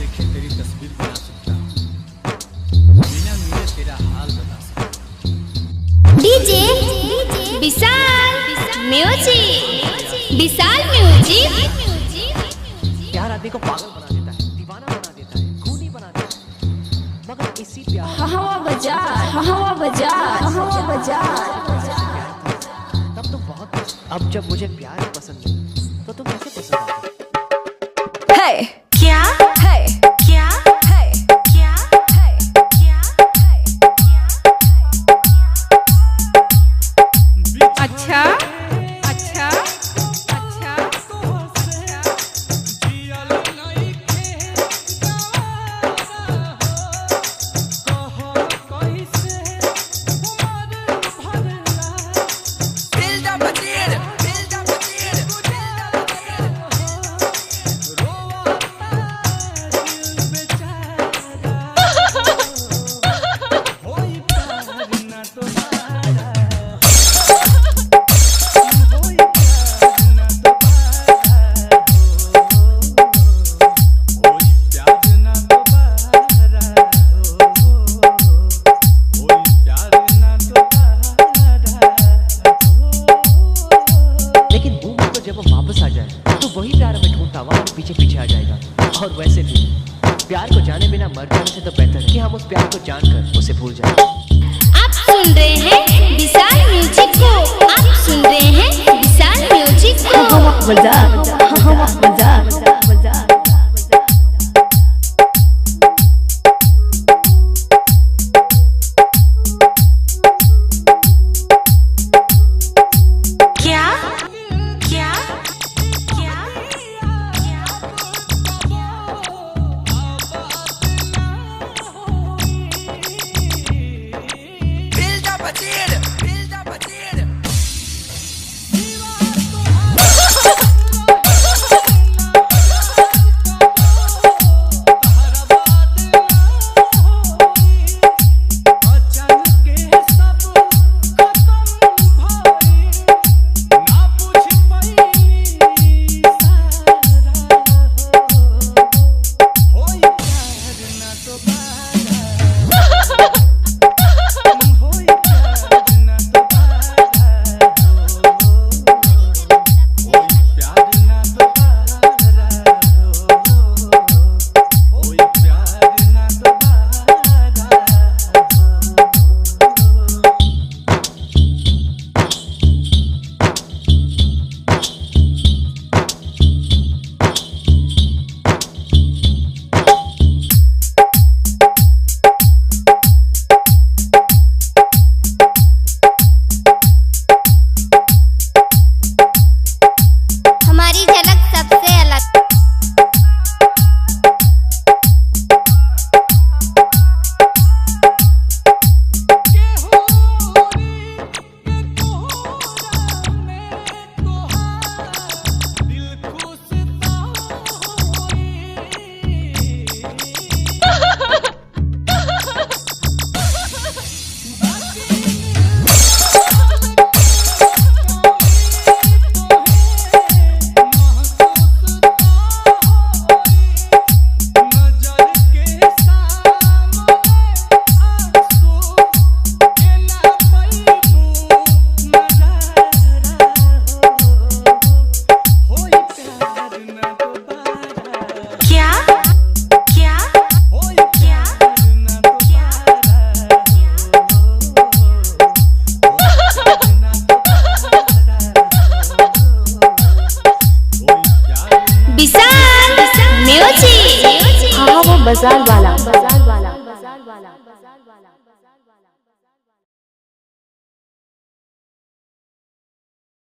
देखे तेरी तस्वीर बना सकता हूँ, बिना मिले तेरा हाल बता सकता हूँ। डीजे विशाल म्यूजिक, विशाल म्यूजिक। प्यार आदमी को पागल बना देता है, दीवाना बना देता है, खूनी बना देता है, मगर इसी प्यार हवा बजा, हवा बजा, हवा बजा। तब तुम बहुत पसंद, अब जब मुझे प्यार ही पसंद नहीं तो तुम कैसे पसंद आती? है क्या है, क्या है, क्या है, क्या है, अच्छा अच्छा अच्छा। पीछे पीछे आ जाएगा। और वैसे भी प्यार को जाने बिना मर जाने से तो बेहतर है कि हम उस प्यार को जानकर उसे भूल जाएं। आप सुन रहे हैं विशाल म्यूजिक को, आप सुन रहे हैं विशाल म्यूजिक को। बजा बजा बजा बजा। बाजार वाला, बाजार वाला, बाजार वाला।